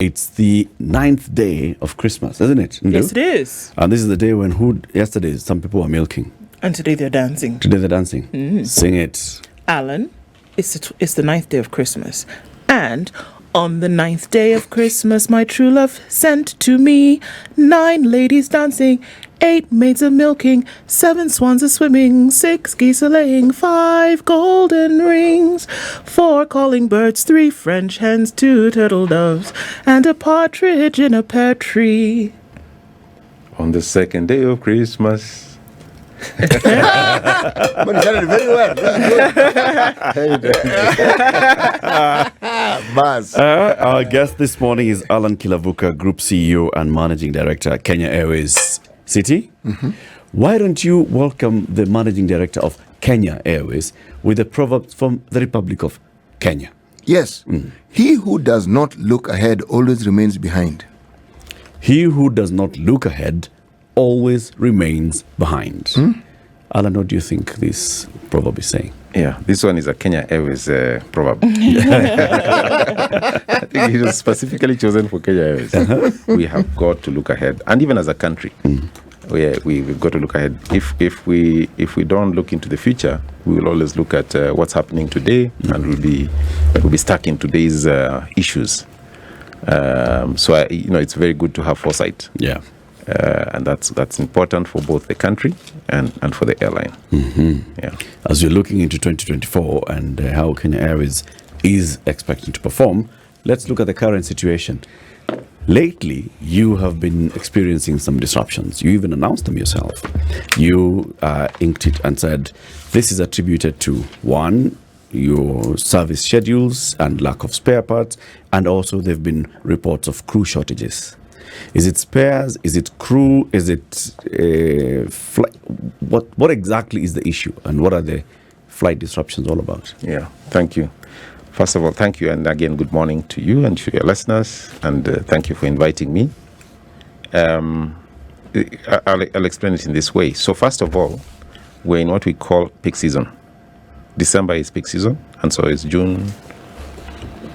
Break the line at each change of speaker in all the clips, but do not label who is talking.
It's the 9th day of Christmas, isn't it?
Yes, it is.
And this is the day when yesterday some people were milking.
And today they're dancing.
Today they're dancing. Sing it.
Alan, it's the 9th day of Christmas. And on the 9th day of Christmas, my true love sent to me 9 ladies dancing, 8 maids a milking, 7 swans a swimming, 6 geese a laying, 5 golden rings, 4 calling birds, 3 French hens, 2 turtle doves, and a partridge in a pear tree.
On the 2nd day of Christmas.
But you said it very well.
Our guest this morning is Allan Kilavuka, Group CEO and Managing Director, Kenya Airways City. Why don't you welcome the Managing Director of Kenya Airways with a proverb from the Republic of Kenya?
Yes. He who does not look ahead always remains behind.
He who does not look ahead always remains behind. Alan, what do you think this proverb is saying?
Yeah, this one is a Kenya Airways proverb. I think it was specifically chosen for Kenya Airways. We have got to look ahead, and even as a country, we've got to look ahead. If we don't look into the future, we will always look at what's happening today, and we'll be stuck in today's issues. So it's very good to have foresight.
Yeah.
And that's important for both the country and for the airline. Yeah.
As we're looking into 2024 and how Kenya Airways is expecting to perform, let's look at the current situation. Lately, you have been experiencing some disruptions. You even announced them yourself. You inked it and said this is attributed to, one, your service schedules and lack of spare parts, and also there have been reports of crew shortages. Is it spares? Is it crew? Is it what exactly is the issue, and what are the flight disruptions all about?
Yeah, thank you. First of all, thank you, and again, good morning to you and to your listeners, and thank you for inviting me. I'll explain it in this way. So first of all, we're in what we call peak season. December is peak season, and so it's June,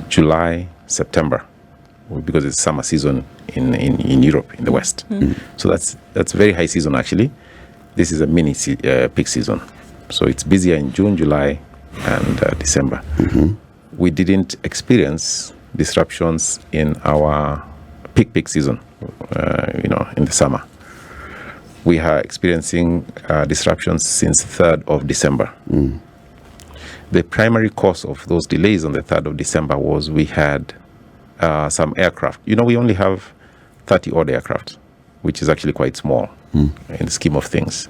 July, September, because it's summer season in Europe, in the West. So that's very high season actually. This is a mini peak season. So it's busier in June, July, and December. We didn't experience disruptions in our peak season, in the summer. We are experiencing disruptions since 3rd of December. The primary cause of those delays on the 3rd of December was we had some aircraft. We only have 30-odd aircraft, which is actually quite small in the scheme of things.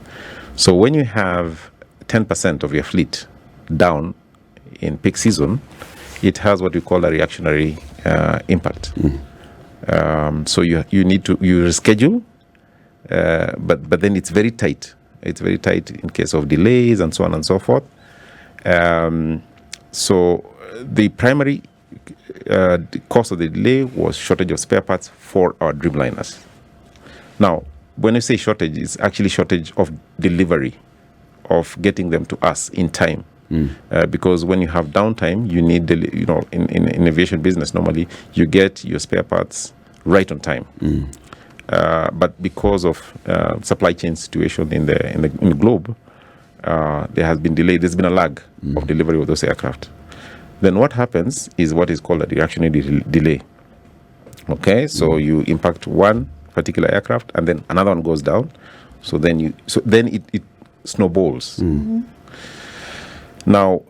So when you have 10% of your fleet down in peak season, it has what we call a reactionary impact. So you need to reschedule, but then it's very tight. It's very tight in case of delays and so on and so forth. So the primary the cause of the delay was shortage of spare parts for our Dreamliners. Now, when I say shortage, it's actually shortage of delivery, of getting them to us in time. Because when you have downtime, you need, in aviation business, normally you get your spare parts right on time. But because of supply chain situation in the globe, there has been delay. There's been a lag of delivery of those aircraft. Then what happens is what is called a reactionary delay. Okay, so you impact one particular aircraft, and then another one goes down. So then it snowballs. Now,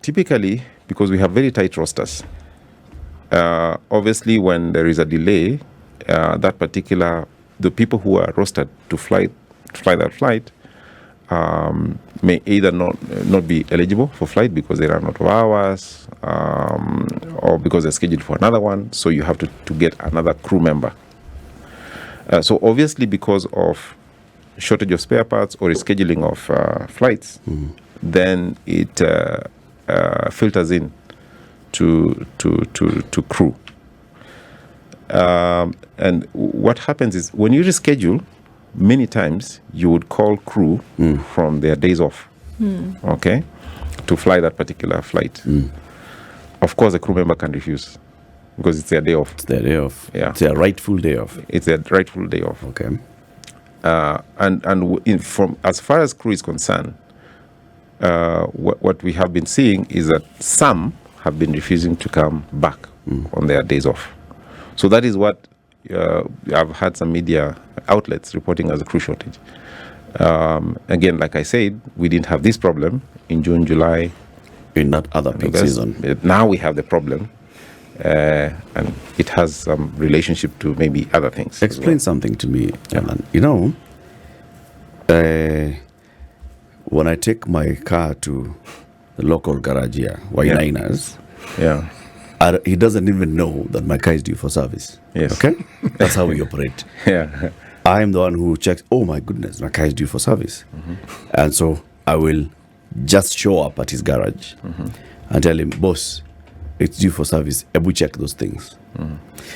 typically, because we have very tight rosters, obviously when there is a delay, the people who are rostered to fly that flight may either not be eligible for flight because they run out of hours, or because they're scheduled for another one, so you have to get another crew member. So obviously because of shortage of spare parts or rescheduling of flights, then it filters in to crew. And what happens is when you reschedule, many times you would call crew from their days off, to fly that particular flight. Of course, the crew member can refuse. because it's their day off.
It's their day off.
Yeah.
It's their rightful day off.
It's their rightful day off.
Okay.
From as far as crew is concerned, what we have been seeing is that some have been refusing to come back on their days off. So that is what I've had some media outlets reporting as a crew shortage. Again, like I said, we didn't have this problem in June, July.
In that other peak season.
Now we have the problem, and it has some relationship to maybe other things.
Explain something to me, Allan. When I take my car to the local garage here, Wainainas,
Yeah.
he doesn't even know that my car is due for service.
Yes.
Okay? That's how we operate.
Yeah.
I'm the one who checks, oh my goodness, my car is due for service. And so I will just show up at his garage and tell him, boss, it's due for service. We check those things.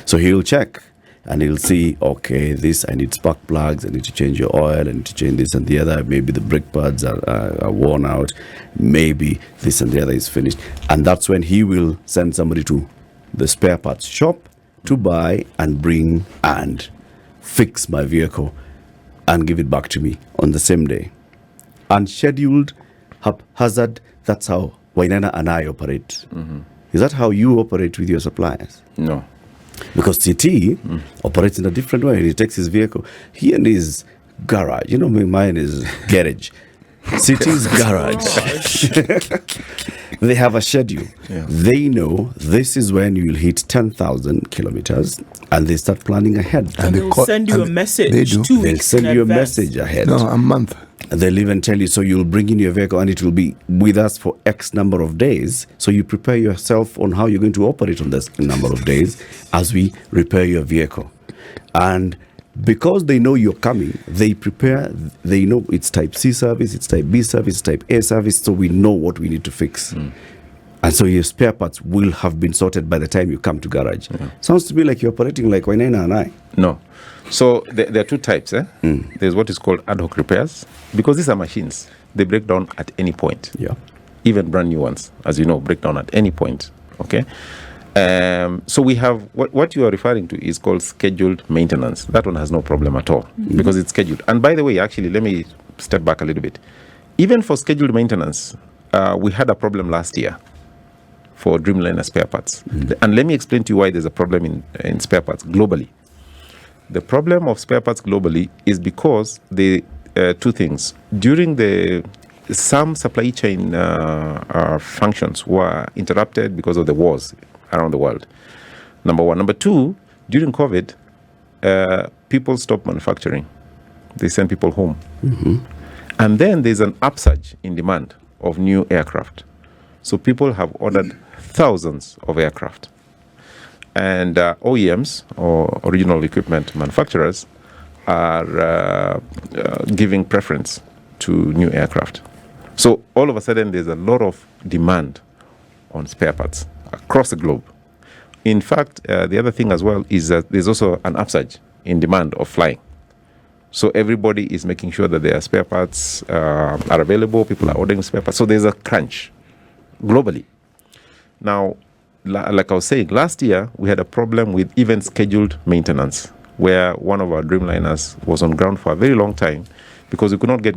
So he'll check and he'll see, okay, this, I need spark plugs, I need to change your oil, I need to change this and the other. Maybe the brake pads are worn out. Maybe this and the other is finished. And that's when he will send somebody to the spare parts shop to buy and bring and fix my vehicle and give it back to me on the same day. Unscheduled, haphazard, that's how Wainaina and I operate. Is that how you operate with your suppliers?
No.
Because CT operates in a different way. He takes his vehicle. He and his garage. Mine is garage. CT's garage. They have a schedule.
Yeah.
They know this is when you will hit 10,000 kilometers, and they start planning ahead.
And they'll send you a message
they do.
2
They'll
weeks
send
in
you a
advance.
message ahead.
No, a month.
They'll even tell you, so you'll bring in your vehicle and it will be with us for X number of days. So you prepare yourself on how you're going to operate on this number of days as we repair your vehicle. And because they know you're coming, they prepare, they know it's type C service, it's type B service, it's type A service, so we know what we need to fix. And so your spare parts will have been sorted by the time you come to garage. Sounds to me like you're operating like Wainaina and I.
No. So there are two types. There's what is called ad hoc repairs, because these are machines. They break down at any point.
Yeah.
Even brand new ones, as you know, break down at any point. Okay. So we have what you are referring to is called scheduled maintenance. That one has no problem at all because it's scheduled. And by the way, actually, let me step back a little bit. Even for scheduled maintenance, we had a problem last year for Dreamliner spare parts. And let me explain to you why there's a problem in spare parts globally. The problem of spare parts globally is because two things. During some supply chain functions were interrupted because of the wars around the world. Number one. Number two, during COVID, people stopped manufacturing. They sent people home. And then there's an upsurge in demand of new aircraft. So people have ordered thousands of aircraft. And OEMs, or original equipment manufacturers, are giving preference to new aircraft. So all of a sudden, there's a lot of demand on spare parts across the globe. In fact, the other thing as well is that there's also an upsurge in demand of flying. So everybody is making sure that their spare parts are available. People are ordering spare parts. So there's a crunch globally. Now, like I was saying, last year we had a problem with even scheduled maintenance, where one of our Dreamliners was on ground for a very long time because we could not get.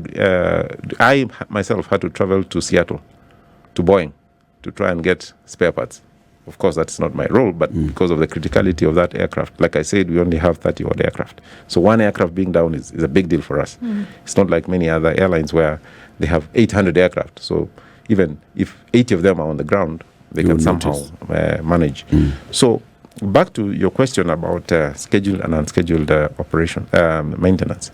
I myself had to travel to Seattle, to Boeing, to try and get spare parts. Of course, that's not my role, but because of the criticality of that aircraft, like I said, we only have 30-odd aircraft. So one aircraft being down is a big deal for us. It's not like many other airlines where they have 800 aircraft. So even if 80 of them are on the ground, they can somehow manage. So back to your question about scheduled and unscheduled maintenance.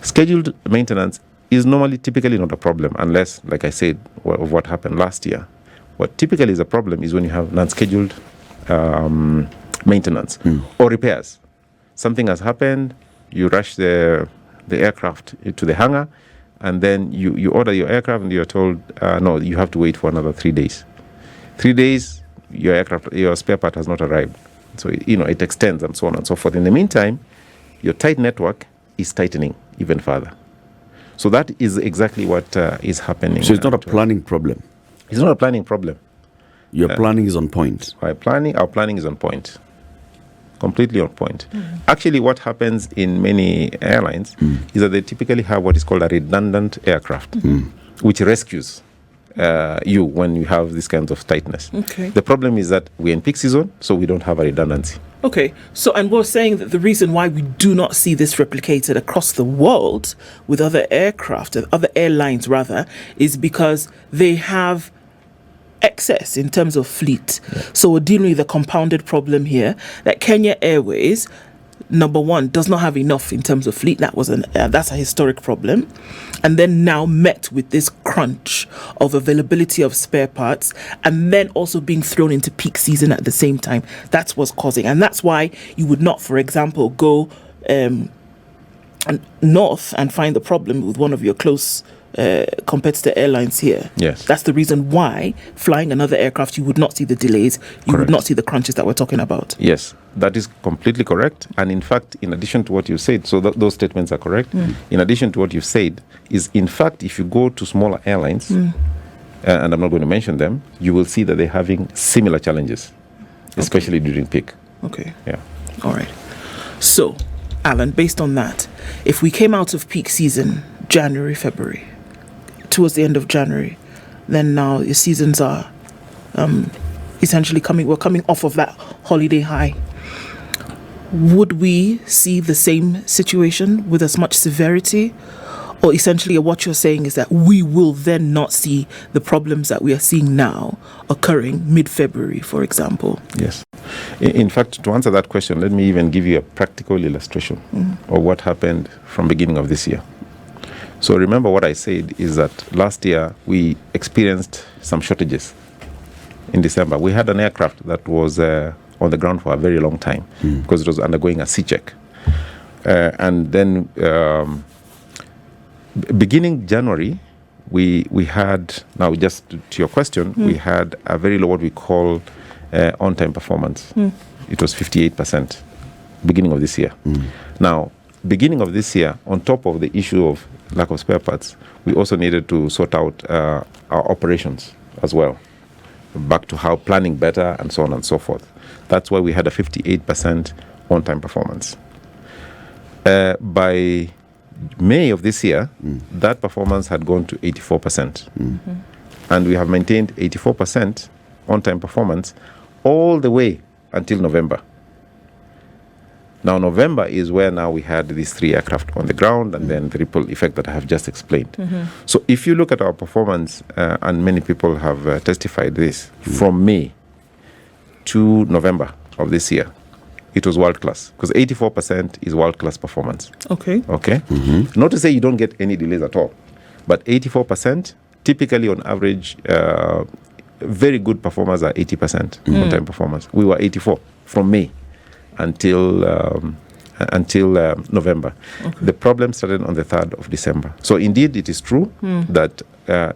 Scheduled maintenance is typically not a problem unless, like I said, of what happened last year. What typically is a problem is when you have non-scheduled maintenance or repairs. Something has happened, you rush the aircraft to the hangar, and then you order your aircraft and you're told, no, you have to wait for another 3 days. 3 days, your spare part has not arrived. So, it extends and so on and so forth. In the meantime, your tight network is tightening even further. So that is exactly what is happening.
So it's not a planning problem.
It's not a planning problem.
Your planning is on point.
Our planning is on point. Completely on point. Actually, what happens in many airlines is that they typically have what is called a redundant aircraft, which rescues you when you have this kind of tightness.
Okay.
The problem is that we're in peak season, so we don't have a redundancy.
Okay, so and we're saying that the reason why we do not see this replicated across the world with other aircraft, other airlines rather, is because they have excess in terms of fleet. So we're dealing with a compounded problem here that Kenya Airways, number one, does not have enough in terms of fleet. That's a historic problem, and then now met with this crunch of availability of spare parts, and then also being thrown into peak season at the same time. That's what's causing, and that's why you would not, for example, go north and find the problem with one of your close competitor airlines here.
Yes.
That's the reason why flying another aircraft, you would not see the delays, you would
Correct.
not see the crunches that we're talking about.
Yes, that is completely correct. And in fact, in addition to what you said, so those statements are correct. In addition to what you've said, is in fact, if you go to smaller airlines, and I'm not going to mention them, you will see that they're having similar challenges, especially during peak.
Okay.
Yeah.
All right. So, Alan, based on that, if we came out of peak season, January, February, towards the end of January, then now the seasons are essentially we're coming off of that holiday high. Would we see the same situation with as much severity? Or essentially what you're saying is that we will then not see the problems that we are seeing now occurring mid-February, for example?
Yes. In fact, to answer that question, let me even give you a practical illustration of what happened from beginning of this year. So remember what I said is that last year we experienced some shortages in December. We had an aircraft that was on the ground for a very long time because it was undergoing a C-check. And then beginning January, we had, now just to your question, we had a very low, what we call on-time performance. It was 58% beginning of this year. Now, beginning of this year, on top of the issue of lack of spare parts, we also needed to sort out our operations as well, back to how planning better and so on and so forth. That's why we had a 58% on-time performance. By May of this year, that performance had gone to 84%. And we have maintained 84% on-time performance all the way until November. Now, November is where now we had these 3 aircraft on the ground and then the ripple effect that I have just explained. So if you look at our performance, and many people have testified this, from May to November of this year, it was world-class, because 84% is world-class performance.
Okay.
Okay? Not to say you don't get any delays at all, but 84%, typically on average, very good performers are 80% on-time performance. We were 84 from May until November. The problem started on the 3rd of December. So indeed, it is true that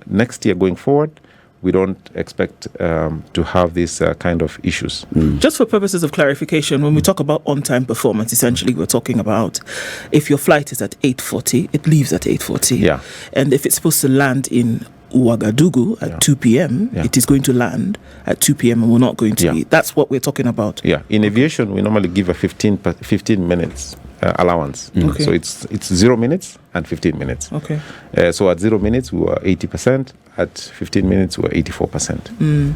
next year going forward, we don't expect to have these kind of issues.
Just for purposes of clarification, when we talk about on-time performance, essentially we're talking about if your flight is at 8:40, it leaves at 8:40.
Yeah.
And if it's supposed to land in Ouagadougou at 2 p.m., it is going to land at 2 p.m. and we're not going to be. That's what we're talking about.
Yeah. In aviation, we normally give a 15 minutes allowance. So it's 0 minutes and 15 minutes.
Okay.
So at 0 minutes, we were 80%. At 15 minutes, we were 84%.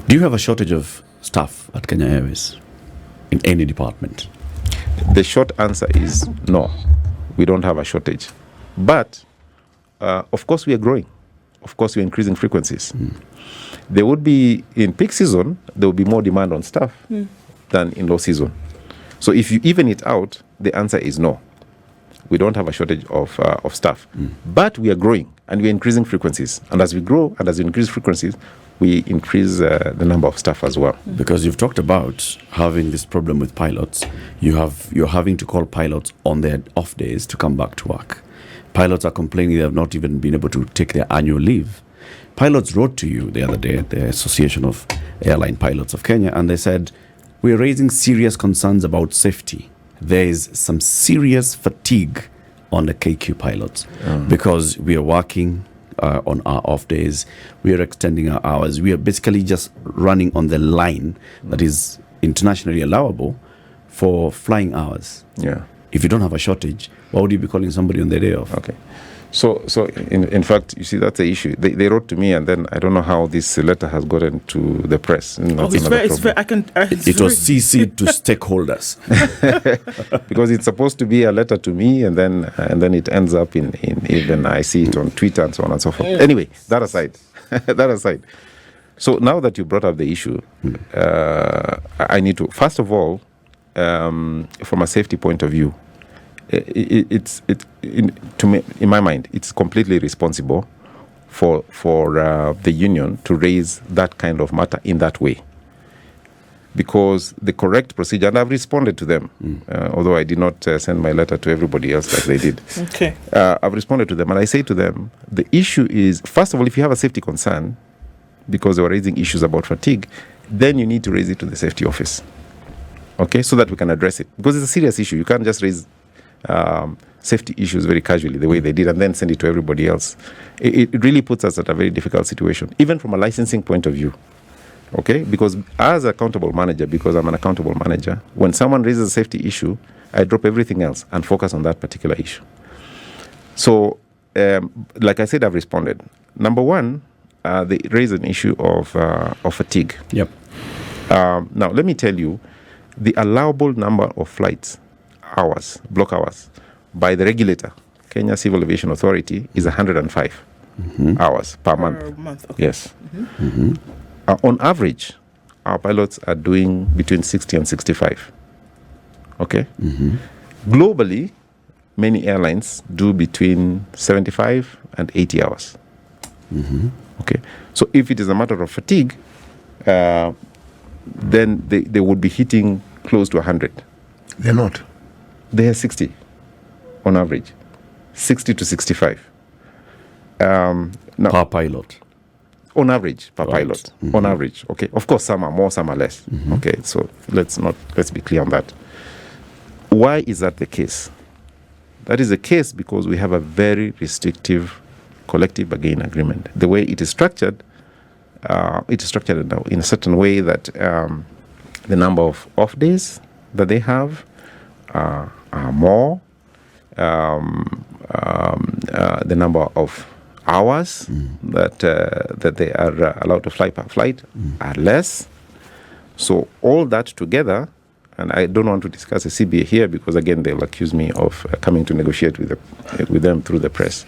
Do you have a shortage of staff at Kenya Airways in any department?
The short answer is no. We don't have a shortage. But, of course, we are growing. Of course, we're increasing frequencies. There would be, in peak season, there will be more demand on staff than in low season. So if you even it out, the answer is no. We don't have a shortage of staff. But we are growing and we're increasing frequencies. And as we grow and as we increase frequencies, we increase the number of staff as well.
Because you've talked about having this problem with pilots. You're having to call pilots on their off days to come back to work. Pilots are complaining they have not even been able to take their annual leave. Pilots wrote to you the other day, the Association of Airline Pilots of Kenya, and they said, we're raising serious concerns about safety. There is some serious fatigue on the KQ pilots because we are working on our off days. We are extending our hours. We are basically just running on the line that is internationally allowable for flying hours.
Yeah.
If you don't have a shortage, why would you be calling somebody on their day off?
Okay. So in fact, you see, that's the issue. They wrote to me, and then I don't know how this letter has gotten to the press. And that's
it's
another
very,
problem.
It was CC'd to stakeholders.
Because it's supposed to be a letter to me, and then it ends up in even I see it on Twitter and so on and so forth. Anyway, that aside, So now that you brought up the issue, I need to first of all, from a safety point of view, in my mind, it's completely responsible for the union to raise that kind of matter in that way. Because the correct procedure, and I've responded to them, although I did not send my letter to everybody else like they did.
Okay.
I've responded to them, and I say to them, the issue is, first of all, if you have a safety concern, because they were raising issues about fatigue, then you need to raise it to the safety office. Okay, so that we can address it. Because it's a serious issue. You can't just raise safety issues very casually the way they did and then send it to everybody else. It really puts us at a very difficult situation, even from a licensing point of view. Okay, because as an accountable manager, because I'm an accountable manager, when someone raises a safety issue, I drop everything else and focus on that particular issue. So, like I said, I've responded. Number one, they raise an issue of fatigue.
Yep.
Now, let me tell you, the allowable number of flights, hours, block hours, by the regulator, Kenya Civil Aviation Authority, is 105 hours per month.
Okay.
Yes. On average, our pilots are doing between 60 and 65. Okay? Globally, many airlines do between 75 and 80 hours. Okay? So if it is a matter of fatigue, then they would be hitting close to 100.
They're not.
They are 60 on average, 60 to 65. Now,
Per pilot.
on average, per
Right.
pilot, on average. Okay, of course, some are more, some are less. Okay, so let's be clear on that. Why is that the case? That is the case because we have a very restrictive collective bargaining agreement. The way it is structured now in a certain way that the number of off days that they have are more. The number of hours that they are allowed to fly per flight are less. So all that together, and I don't want to discuss the CBA here because again they'll accuse me of coming to negotiate with them through the press.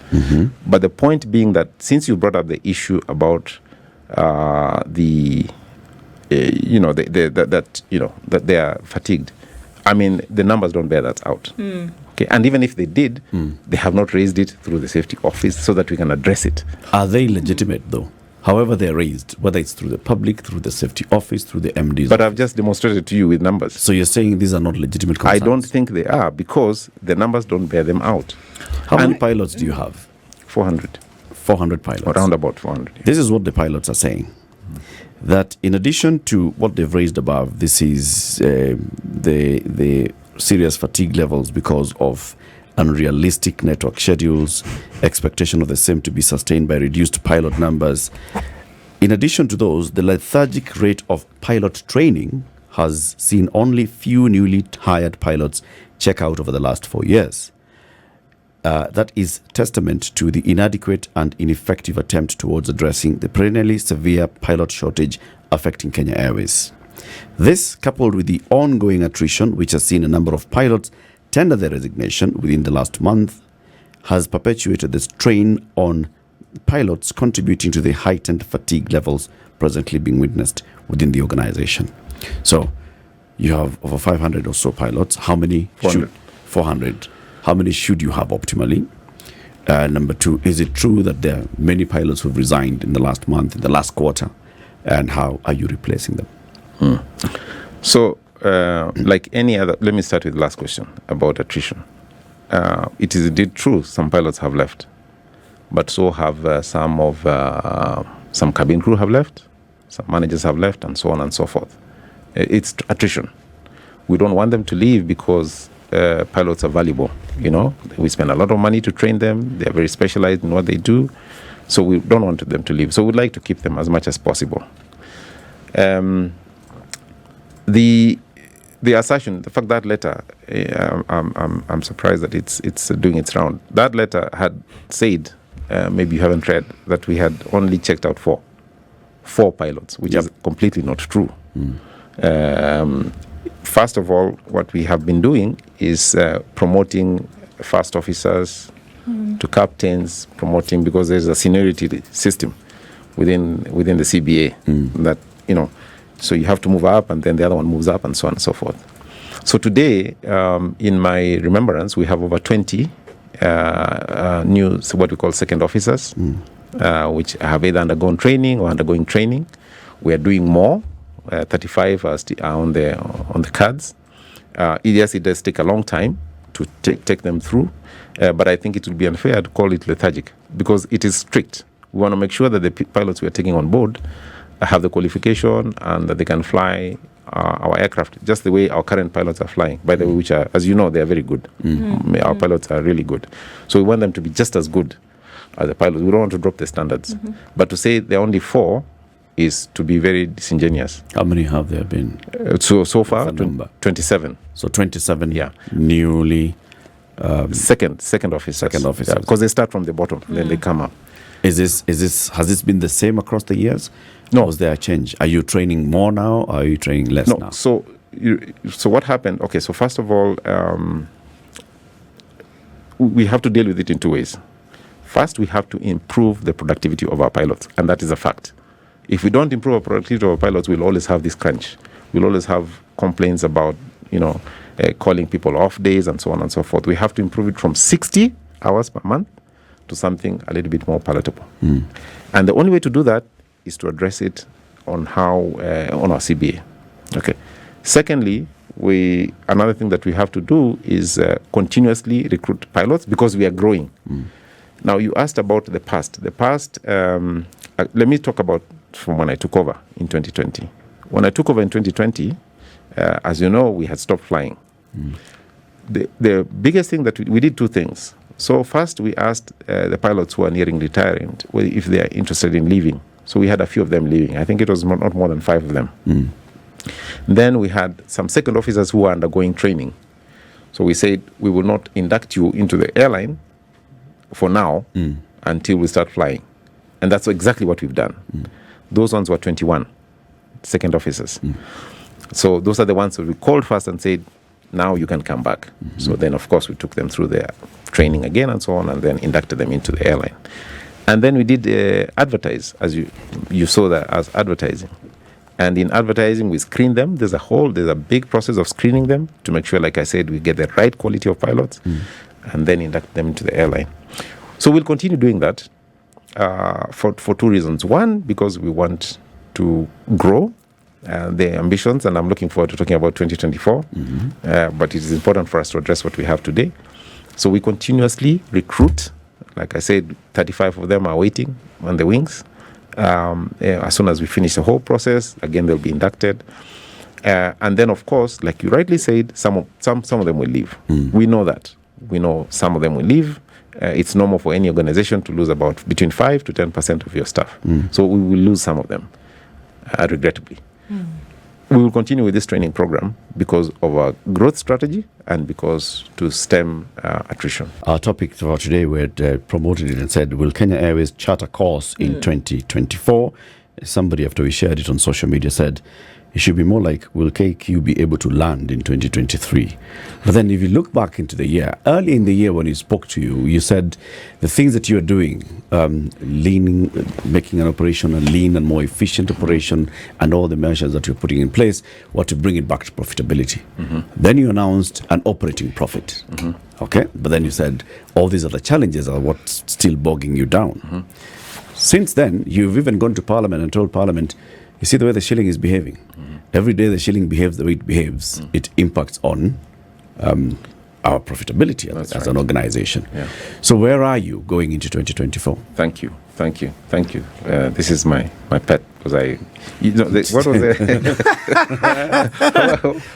But the point being that since you brought up the issue about that they are fatigued, I mean the numbers don't bear that out. Okay, and even if they did, they have not raised it through the safety office so that we can address it.
Are they legitimate though? However they're raised, whether it's through the public, through the safety office, through the MDs.
But I've just demonstrated to you with numbers.
So you're saying these are not legitimate concerns?
I don't think they are because the numbers don't bear them out.
How many pilots do you have?
400.
400 pilots.
Around about 400.
This is what the pilots are saying. That in addition to what they've raised above, this is the serious fatigue levels because of unrealistic network schedules, expectation of the same to be sustained by reduced pilot numbers. In addition to those, the lethargic rate of pilot training has seen only few newly hired pilots check out over the last 4 years. That is testament to the inadequate and ineffective attempt towards addressing the perennially severe pilot shortage affecting Kenya Airways. This, coupled with the ongoing attrition, which has seen a number of pilots tender their resignation within the last month, has perpetuated the strain on pilots, contributing to the heightened fatigue levels presently being witnessed within the organization. So, you have over 500 or so pilots. How many?
400.
400. How many should you have optimally? Number two, is it true that there are many pilots who have resigned in the last month, in the last quarter? And how are you replacing them?
So, like any other, let me start with the last question about attrition. It is indeed true some pilots have left, but so have some cabin crew have left, some managers have left, and so on and so forth. It's attrition. We don't want them to leave because pilots are valuable. You know, we spend a lot of money to train them. They are very specialized in what they do, so we don't want them to leave. So we'd like to keep them as much as possible. The the assertion, the fact that letter, I'm surprised that it's doing its round. That letter had said, maybe you haven't read, that we had only checked out four pilots, which is completely not true. First of all, what we have been doing is promoting first officers to captains, promoting, because there's a seniority system within the CBA that, so you have to move up and then the other one moves up and so on and so forth. So today, in my remembrance, we have over 20 new, what we call second officers, which have either undergone training or undergoing training. We are doing more. 35 are on the cards. Yes, it does take a long time to take them through, but I think it would be unfair to call it lethargic because it is strict. We want to make sure that the pilots we are taking on board have the qualification and that they can fly our aircraft just the way our current pilots are flying, by the way, which are, as you know, they are very good. Our pilots are really good. So we want them to be just as good as the pilots. We don't want to drop the standards. But to say there are only 4 is to be very disingenuous.
How many have there been?
So far, 27.
So 27
Yeah.
newly...
second officers.
Second officers.
Because they start from the bottom, then they come up.
Has this been the same across the years?
No.
Or was there a change? Are you training more now or are you training less now?
So what happened? Okay, so first of all, we have to deal with it in 2 ways. First, we have to improve the productivity of our pilots, and that is a fact. If we don't improve our productivity of our pilots, we'll always have this crunch. We'll always have complaints about, calling people off days and so on and so forth. We have to improve it from 60 hours per month to something a little bit more palatable. And the only way to do that is to address it on on our CBA. Okay. Secondly, another thing that we have to do is continuously recruit pilots because we are growing. Now, you asked about the past. The past, let me talk about from when I took over in 2020. When I took over in 2020, as you know, we had stopped flying. The biggest thing that we did 2 things. So first, we asked the pilots who are nearing retirement if they are interested in leaving. So we had a few of them leaving. I think it was not more than 5 of them. Then we had some second officers who were undergoing training. So we said, we will not induct you into the airline for now until we start flying. And that's exactly what we've done. Those ones were 21 second officers. So those are the ones that we called first and said, now you can come back. So then, of course, we took them through their training again and so on, and then inducted them into the airline. And then we did advertise, as you saw that as advertising. And in advertising, we screen them. There's a big process of screening them to make sure, like I said, we get the right quality of pilots and then induct them into the airline. So we'll continue doing that for 2 reasons. One, because we want to grow the ambitions, and I'm looking forward to talking about 2024. But it is important for us to address what we have today. So we continuously recruit. Like I said, 35 of them are waiting on the wings. As soon as we finish the whole process, again, they'll be inducted. And then, of course, like you rightly said, some of them will leave. We know that. We know some of them will leave. It's normal for any organization to lose about between 5 to 10% of your staff. So we will lose some of them, regrettably. We will continue with this training program because of our growth strategy and because to stem attrition.
Our topic for today, we had promoted it and said, will Kenya Airways chart a course in 2024? Somebody, after we shared it on social media, said, it should be more like, will KQ be able to land in 2023? But then if you look back into the year, early in the year when he spoke to you, you said the things that you're doing, making an operation a lean and more efficient operation, and all the measures that you're putting in place were to bring it back to profitability. Then you announced an operating profit. Okay? But then you said, all these other challenges are what's still bogging you down. Since then, you've even gone to Parliament and told Parliament, you see the way the shilling is behaving. Every day the shilling behaves the way it behaves, it impacts on our profitability as an organization. So where are you going into 2024?
Thank you. This is my pet because what was it?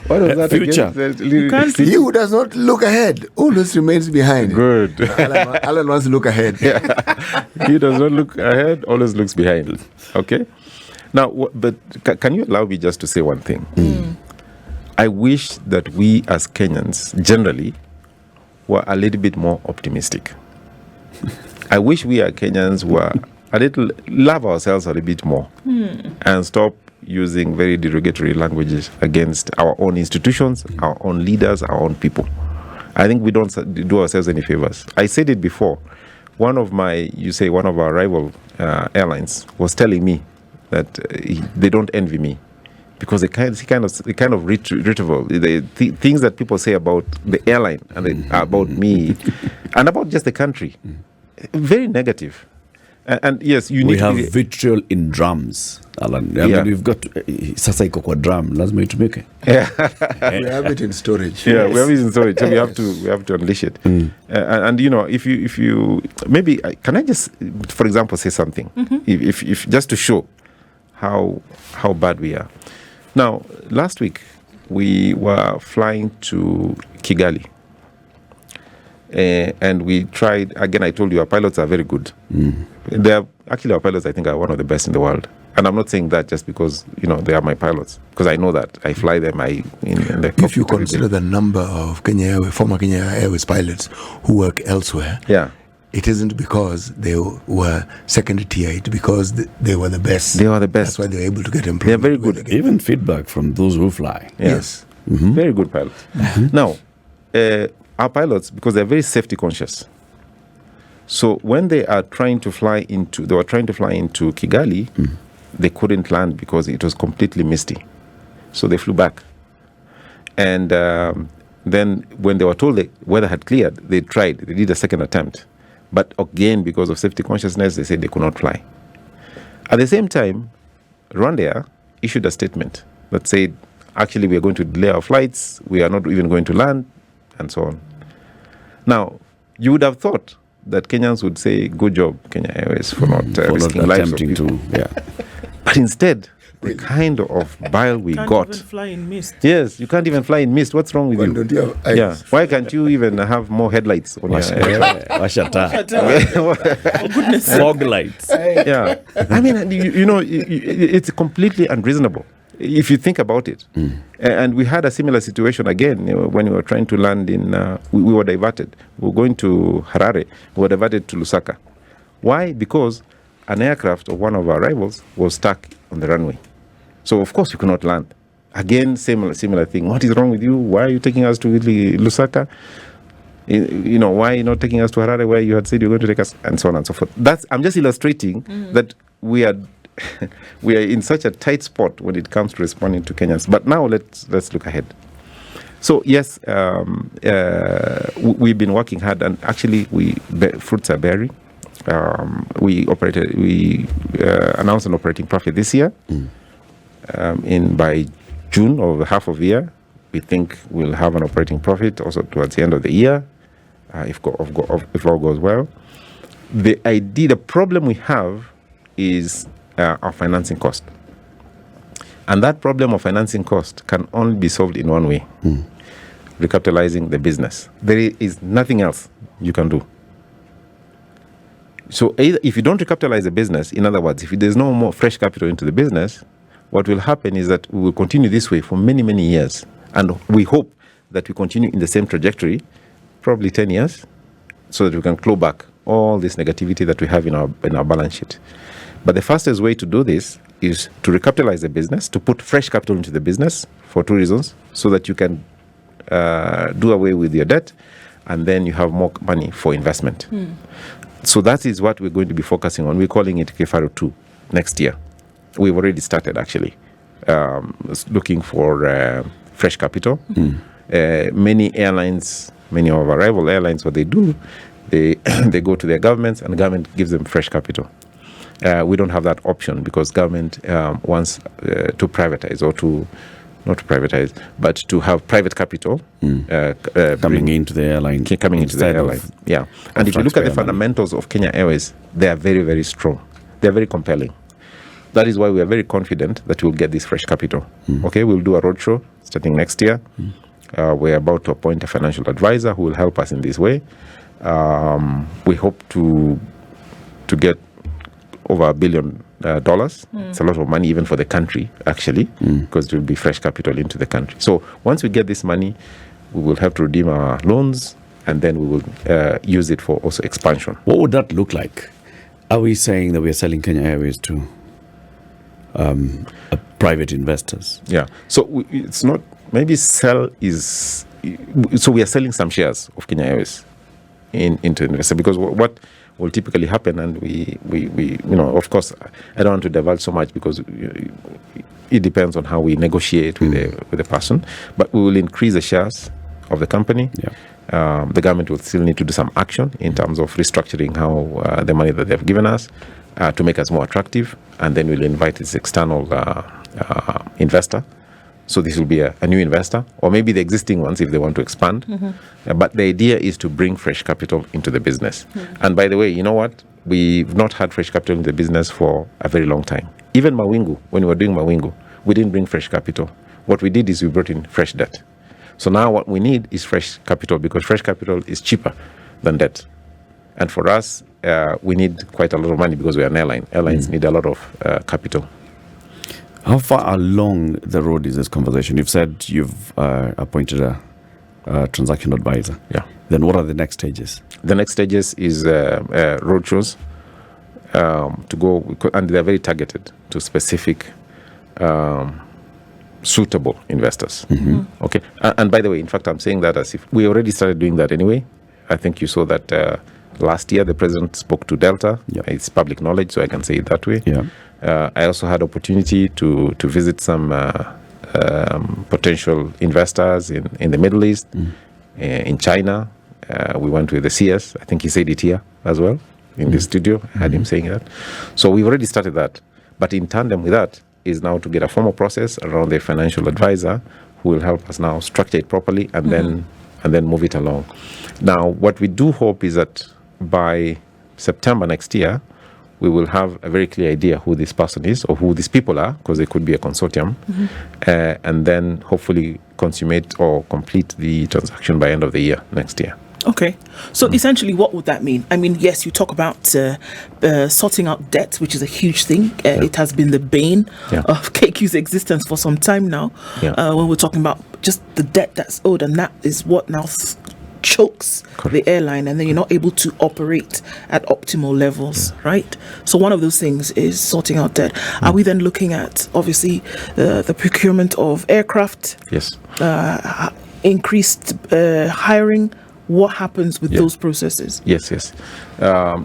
What was that?
Future.
He who does not look ahead always remains behind.
Good.
Allan wants to look ahead.
He does not look ahead, always looks behind. Okay? Now, but can you allow me just to say one thing? I wish that we as Kenyans generally were a little bit more optimistic. I wish we as Kenyans were love ourselves a little bit more and stop using very derogatory languages against our own institutions, our own leaders, our own people. I think we don't do ourselves any favors. I said it before. One of our rival airlines was telling me that they don't envy me because they kind of retrieval the things that people say about the airline and about me and about just the country, very negative. And yes,
we have vitriol in drums, Alan. I mean, we've got sasa iko kwa drum, lazima itumike.
We have it in storage.
Yeah, we have it in storage. So we have to unleash it. And if you maybe can I just, for example, say something, if just to show how bad we are. Now, last week we were flying to Kigali. And we tried, again, I told you our pilots are very good. Actually, our pilots, I think, are one of the best in the world. And I'm not saying that just because, they are my pilots, because I know that. I fly them.
If you consider the number of former Kenya Airways pilots who work elsewhere, it isn't because they were second tier, it's because they were the best.
They are the best.
That's why they were able to get employed.
They're very good.
Even feedback from those who fly.
Yes.
Very good pilots. Now, our pilots, because they're very safety conscious. So when they were trying to fly into Kigali, they couldn't land because it was completely misty. So they flew back. And then when they were told the weather had cleared, they did a second attempt. But again, because of safety consciousness, they said they could not fly. At the same time, Rwanda issued a statement that said, actually, we are going to delay our flights, we are not even going to land, and so on. Now, you would have thought that Kenyans would say, good job, Kenya Airways, for not risking lives of people. But instead, the kind of bile we got.
Can't even fly in mist.
Yes, you can't even fly in mist. What's wrong with you?
Don't you have
Why can't you even have more headlights on your
Washata.
Oh, goodness.
Fog lights.
I mean, it's completely unreasonable if you think about it. And we had a similar situation again when we were trying to land in, we were diverted. We were going to Harare. We were diverted to Lusaka. Why? Because an aircraft of one of our rivals was stuck on the runway. So, of course, you could not land. Again, similar thing. What is wrong with you? Why are you taking us to Lusaka? Why are you not taking us to Harare where you had said you were going to take us? And so on and so forth. I'm just illustrating that we are in such a tight spot when it comes to responding to Kenyans. But now let's look ahead. So yes, we've been working hard, and actually fruits are bearing. We announced an operating profit this year. By June or half of the year, we think we'll have an operating profit also towards the end of the year, if all goes well. The problem we have is our financing cost. And that problem of financing cost can only be solved in one way, recapitalizing the business. There is nothing else you can do. So if you don't recapitalize the business, in other words, if there's no more fresh capital into the business, what will happen is that we will continue this way for many, many years. And we hope that we continue in the same trajectory, probably 10 years, so that we can claw back all this negativity that we have in our balance sheet. But the fastest way to do this is to recapitalize the business, to put fresh capital into the business for two reasons, so that you can do away with your debt, and then you have more money for investment. So that is what we're going to be focusing on. We're calling it KFARO 2 next year. We've already started, actually, looking for fresh capital. Many airlines, many of our rival airlines, what they do, they go to their governments, and the government gives them fresh capital. We don't have that option because government wants to privatize, or not to privatize, but to have private capital
coming into the airline.
Yeah. And if you look at the fundamentals of Kenya Airways, they are very, very strong. They are very compelling. That is why we are very confident that we'll get this fresh capital. Okay, we'll do a roadshow starting next year. We're about to appoint a financial advisor who will help us in this way. We hope to get over $1 billion dollars. It's a lot of money even for the country, actually, because there will be fresh capital into the country. So once we get this money, we will have to redeem our loans, and then we will use it for also expansion.
What would that look like? Are we saying that we are selling Kenya Airways to private investors?
Yeah. So it's not, maybe sell is, so we are selling some shares of Kenya Airways into investor, because what will typically happen, and we of course, I don't want to divulge so much because it depends on how we negotiate with the person, but we will increase the shares of the company.
Yeah.
The government will still need to do some action in terms of restructuring how the money that they've given us to make us more attractive, and then we'll invite this external investor. So this will be a new investor, or maybe the existing ones if they want to expand. But the idea is to bring fresh capital into the business. And by the way, you know what? We've not had fresh capital in the business for a very long time. Even Mawingu, when we were doing Mawingu, we didn't bring fresh capital. What we did is we brought in fresh debt. So now what we need is fresh capital, because fresh capital is cheaper than debt. And for us, we need quite a lot of money because we are an airline. Airlines need a lot of capital.
How far along the road is this conversation? You've said you've appointed a transaction advisor.
Yeah.
Then what are the next stages?
The next stages is roadshows to go, and they're very targeted to specific suitable investors. Okay. And by the way, in fact, I'm saying that as if we already started doing that anyway. I think you saw that last year the president spoke to Delta.
Yep.
It's public knowledge, so I can say it that way.
Yeah.
I also had opportunity to visit some potential investors in the Middle East, in China. We went with the CS. I think he said it here as well in the studio. I had him saying that. So we've already started that. But in tandem with that is now to get a formal process around the financial advisor who will help us now structure it properly and then move it along. Now, what we do hope is that by September next year, we will have a very clear idea who this person is or who these people are, because they could be a consortium, and then hopefully consummate or complete the transaction by end of the year next year.
Okay. So essentially, what would that mean? I mean, yes, you talk about sorting out debt, which is a huge thing. It has been the bane of KQ's existence for some time now. When we're talking about just the debt that's owed, and that is what now chokes the airline, and then you're not able to operate at optimal levels, right? So one of those things is sorting out debt. Are we then looking at, obviously, the procurement of aircraft?
Yes.
Increased hiring? What happens with those processes?
Yes. A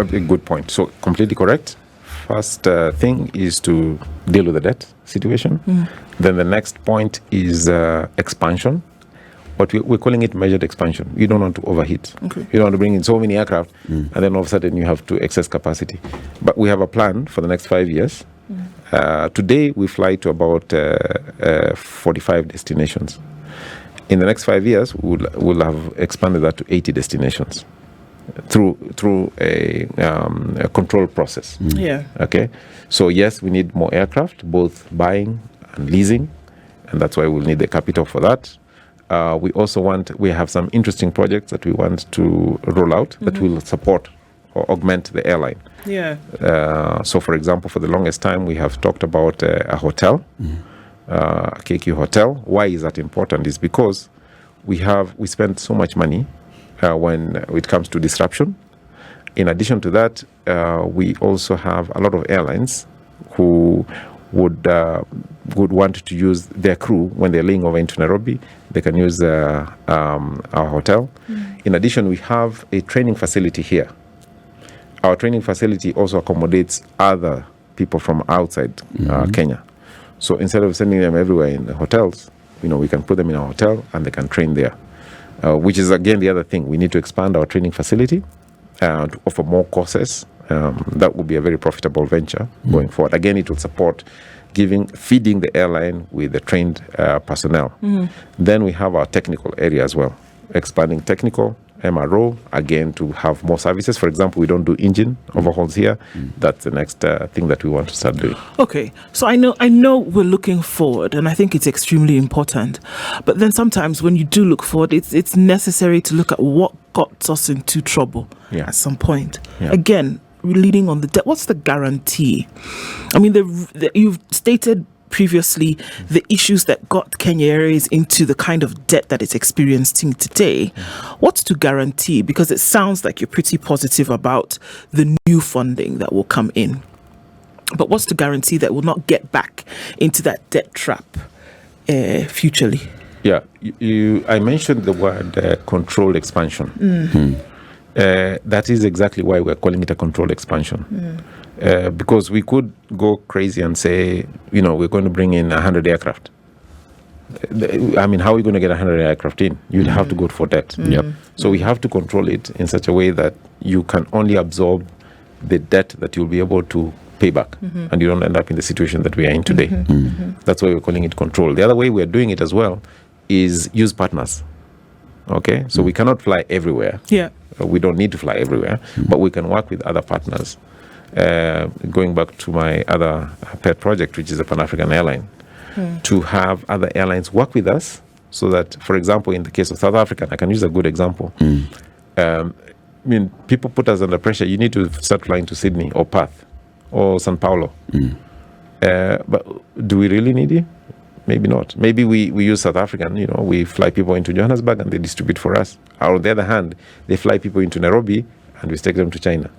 good point. So completely correct. First thing is to deal with the debt situation. Then the next point is expansion. But we're calling it measured expansion. You don't want to overheat.
Okay.
You don't want to bring in so many aircraft, and then all of a sudden you have to excess capacity. But we have a plan for the next 5 years. Today we fly to about 45 destinations. In the next 5 years, we'll have expanded that to 80 destinations through a control process. Okay. So yes, we need more aircraft, both buying and leasing, and that's why we'll need the capital for that. We have some interesting projects that we want to roll out that will support or augment the airline. So for example, for the longest time, we have talked about a hotel, a KQ hotel. Why is that important? Is because we spend so much money when it comes to disruption. In addition to that, we also have a lot of airlines who would want to use their crew when they're laying over into Nairobi. They can use our hotel. In addition, we have a training facility here. Our training facility also accommodates other people from outside Kenya. So instead of sending them everywhere in the hotels, we can put them in our hotel and they can train there. Which is again the other thing. We need to expand our training facility to offer more courses. That will be a very profitable venture going forward. Again, it will support feeding the airline with the trained personnel. Then we have our technical area as well, expanding technical, MRO, again, to have more services. For example, we don't do engine overhauls here. That's the next thing that we want to start doing.
Okay, so I know we're looking forward, and I think it's extremely important. But then sometimes when you do look forward, it's necessary to look at what got us into trouble at some point. Again, leading on the debt, what's the guarantee? I mean, you've stated previously the issues that got Kenya Airways into the kind of debt that it's experiencing today. What's to guarantee? Because it sounds like you're pretty positive about the new funding that will come in. But what's to guarantee that we'll not get back into that debt trap futurely?
Yeah, I mentioned the word controlled expansion. That is exactly why we're calling it a controlled expansion. Because we could go crazy and say, we're going to bring in 100 aircraft. I mean, how are we going to get 100 aircraft in? You'd have to go for debt. So we have to control it in such a way that you can only absorb the debt that you'll be able to pay back, and you don't end up in the situation that we are in today. That's why we're calling it control. The other way we're doing it as well is use partners. Okay, so we cannot fly everywhere. We don't need to fly everywhere, but we can work with other partners. Going back to my other pet project, which is a Pan-African airline, to have other airlines work with us so that, for example, in the case of South Africa, I can use a good example. I mean, people put us under pressure. You need to start flying to Sydney or Perth or Sao Paulo. But do we really need you? Maybe not. Maybe we use South African, we fly people into Johannesburg and they distribute for us. Or on the other hand, they fly people into Nairobi and we take them to China.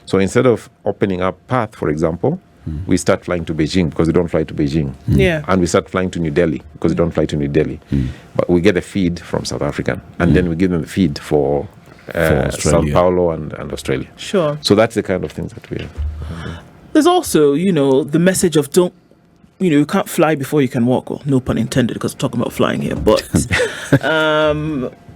So instead of opening up Perth, for example, we start flying to Beijing because we don't fly to Beijing. And we start flying to New Delhi because we don't fly to New Delhi. But we get a feed from South African and then we give them the feed for Sao Paulo and Australia.
Sure.
So that's the kind of things that we have.
There's also, the message of don't, you can't fly before you can walk. Well, no pun intended, because we're talking about flying here. But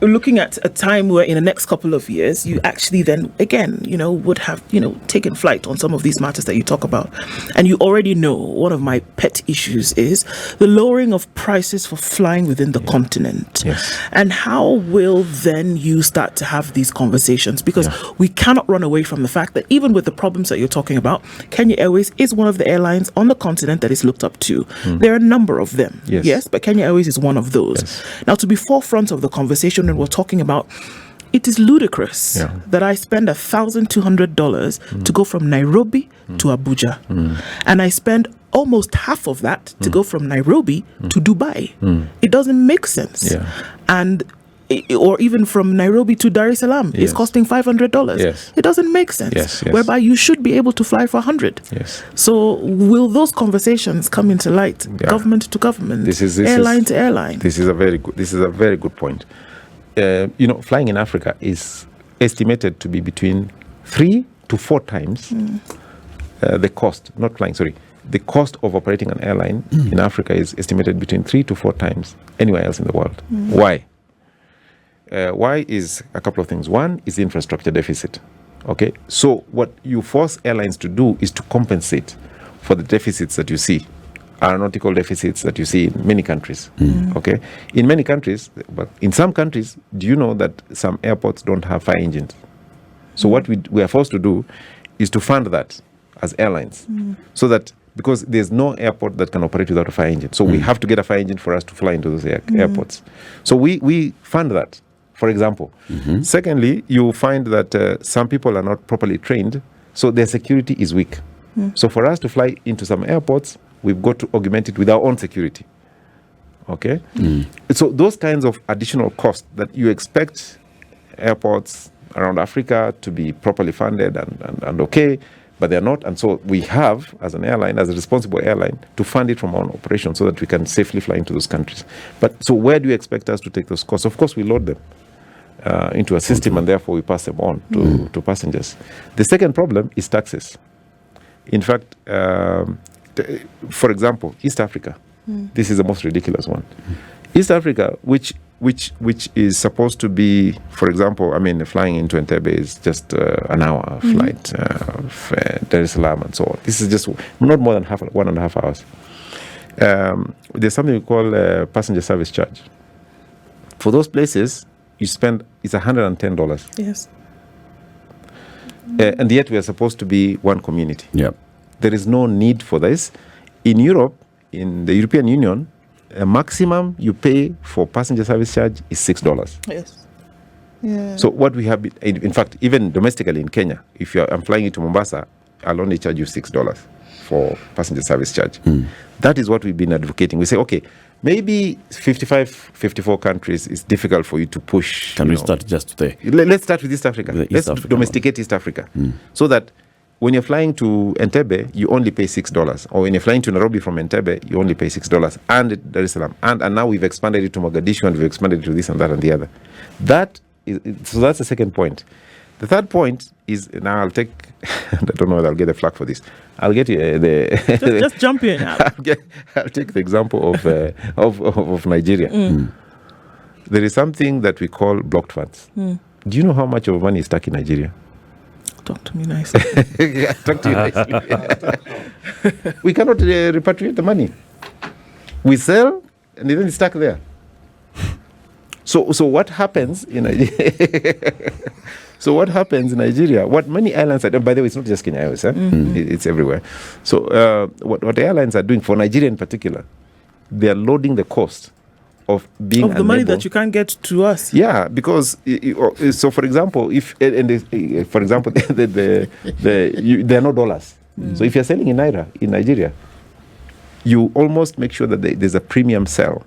looking at a time where in the next couple of years, you actually then, again, would have, taken flight on some of these matters that you talk about. And you already know one of my pet issues is the lowering of prices for flying within the continent. And how will then you start to have these conversations? Because we cannot run away from the fact that even with the problems that you're talking about, Kenya Airways is one of the airlines on the continent that is looked up to. There are a number of them. Yes, but Kenya Airways is one of those. Now, to be forefront of the conversation, and we're talking about, it is ludicrous that I spend $1,200 to go from Nairobi to Abuja, and I spend almost half of that to go from Nairobi to Dubai. It doesn't make sense. And or even from Nairobi to Dar es Salaam is costing $500. It doesn't make sense. Whereby you should be able to fly for 100. So will those conversations come into light, government to government, airline to airline?
This is a very good point. Flying in Africa is estimated to be between 3 to 4 times the cost. Not flying, sorry. The cost of operating an airline in Africa is estimated between 3 to 4 times anywhere else in the world. Why? Why is a couple of things. One is the infrastructure deficit. Okay, so what you force airlines to do is to compensate for the deficits that you see, aeronautical deficits that you see in many countries. Okay, in many countries, but in some countries, do you know that some airports don't have fire engines? So what we are forced to do is to fund that as airlines, so that because there's no airport that can operate without a fire engine, so we have to get a fire engine for us to fly into those airports. So we fund that. For example. Secondly, you find that some people are not properly trained, so their security is weak. So for us to fly into some airports, we've got to augment it with our own security. Okay? So those kinds of additional costs that you expect airports around Africa to be properly funded and okay, but they're not. And so we have, as an airline, as a responsible airline, to fund it from our own operation so that we can safely fly into those countries. But so where do you expect us to take those costs? Of course, we load them into a system and therefore we pass them on to passengers. The second problem is taxes. In fact, for example, East Africa, this is the most ridiculous one. East Africa, which is supposed to be, for example, flying into Entebbe is just an hour flight, Dar es Salaam and so on. This is just not more than 1.5 hours. There's something we call passenger service charge. For those places, you spend, it's $110.
Yes.
And yet we are supposed to be one community. There is no need for this. In Europe, in the European Union, a maximum you pay for passenger service charge is $6.
Yes. Yeah.
So what we have, in fact, even domestically in Kenya, if I'm flying into Mombasa, I'll only charge you $6 for passenger service charge. That is what we've been advocating. We say, okay, maybe 54 countries is difficult for you to push.
Can we start just there?
Let's start with East Africa. Let's domesticate
one.
East Africa. So that when you're flying to Entebbe, you only pay $6. Or when you're flying to Nairobi from Entebbe, you only pay $6. And Dar es Salaam. And now we've expanded it to Mogadishu, and we've expanded it to this and that and the other. So that's the second point. The third point is, now I'll take, I don't know whether I'll get a flag for this. I'll get
just jump in.
I'll take the example of Nigeria. There is something that we call blocked funds. Do you know how much of money is stuck in Nigeria?
Talk to me nicely.
Talk to you nicely. We cannot repatriate the money. We sell, and then it's stuck there. So what happens in Nigeria? What many airlines are doing, by the way, it's not just Kenya Airways, it's everywhere. So what the airlines are doing, for Nigeria in particular, they are loading the cost of being
of the money that you can't get to us.
Yeah, because so for example, there are no dollars. So if you're selling in Naira in Nigeria, you almost make sure that there's a premium sell.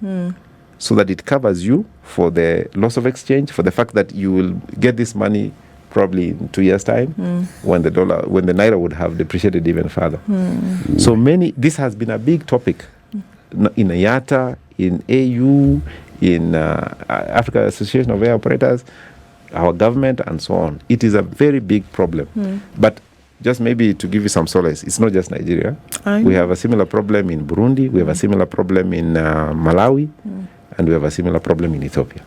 So that it covers you for the loss of exchange, for the fact that you will get this money probably in 2 years' time, when the Naira would have depreciated even further. So this has been a big topic in IATA, in AU, in Africa Association of Air Operators, our government, and so on. It is a very big problem. But just maybe to give you some solace, it's not just Nigeria. We have a similar problem in Burundi, we have a similar problem in Malawi, and we have a similar problem in Ethiopia.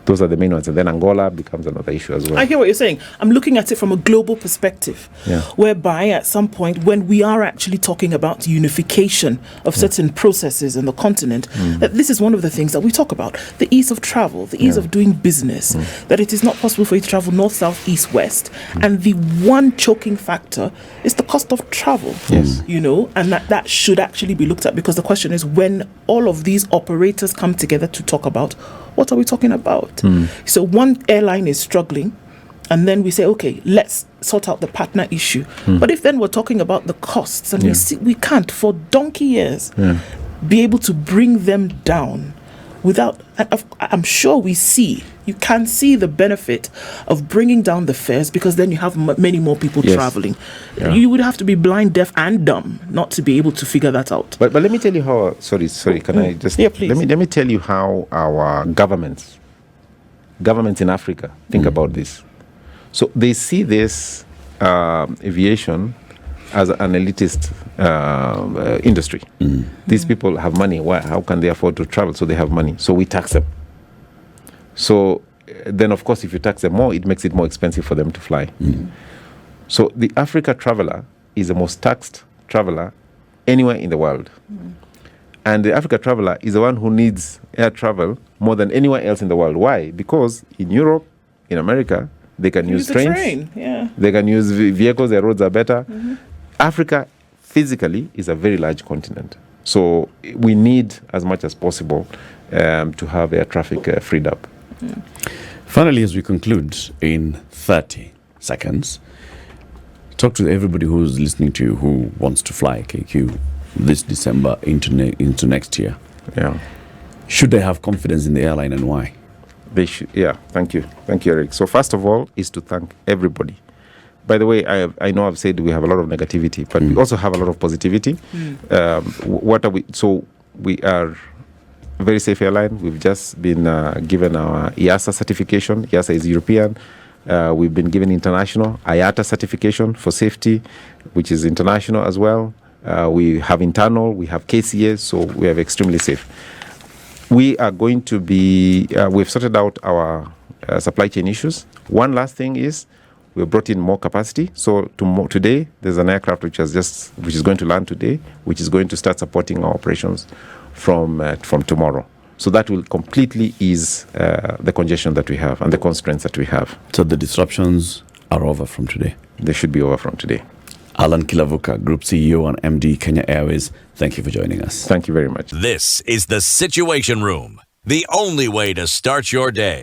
Those are the main ones. And then Angola becomes another issue as well.
I hear what you're saying. I'm looking at it from a global perspective, whereby at some point when we are actually talking about unification of certain processes in the continent, that this is one of the things that we talk about. The ease of travel, the ease of doing business, that it is not possible for you to travel north, south, east, west. And the one choking factor is the cost of travel, and that should actually be looked at, because the question is, when all of these operators come together to talk about, what are we talking about? So one airline is struggling, and then we say, okay, let's sort out the partner issue. But if then we're talking about the costs, and we can't for donkey years be able to bring them down without, I'm sure you can see the benefit of bringing down the fares, because then you have many more people traveling. You would have to be blind, deaf, and dumb not to be able to figure that out.
But let me tell you how. Sorry. Can I just?
Yeah, please.
Let me tell you how our governments in Africa think about this. So they see this aviation as an elitist industry. These people have money. How can they afford to travel? So they have money. So we tax them. So then, of course, if you tax them more, it makes it more expensive for them to fly. So the Africa traveler is the most taxed traveler anywhere in the world. And the Africa traveler is the one who needs air travel more than anywhere else in the world. Why? Because in Europe, in America, they can use trains. They can use vehicles, their roads are better. Africa physically is a very large continent. So we need, as much as possible, to have air traffic freed up.
Finally, as we conclude in 30 seconds, talk to everybody who's listening to you who wants to fly KQ this December into next year. Should they have confidence in the airline, and why?
They should. Thank you, Eric. So first of all is to thank everybody. By the way, I know I've said we have a lot of negativity, but we also have a lot of positivity. What are we? So we are a very safe airline. We've just been given our EASA certification. EASA is European. We've been given international IATA certification for safety, which is international as well. We have internal, we have KCA, so we are extremely safe. We are going to be, we've sorted out our supply chain issues. One last thing is, we brought in more capacity. So today, there's an aircraft which is going to land today, which is going to start supporting our operations from tomorrow. So that will completely ease the congestion that we have and the constraints that we have.
So the disruptions are over from today?
They should be over from today.
Allan Kilavuka, Group CEO and MD, Kenya Airways, thank you for joining us.
Thank you very much.
This is The Situation Room, the only way to start your day.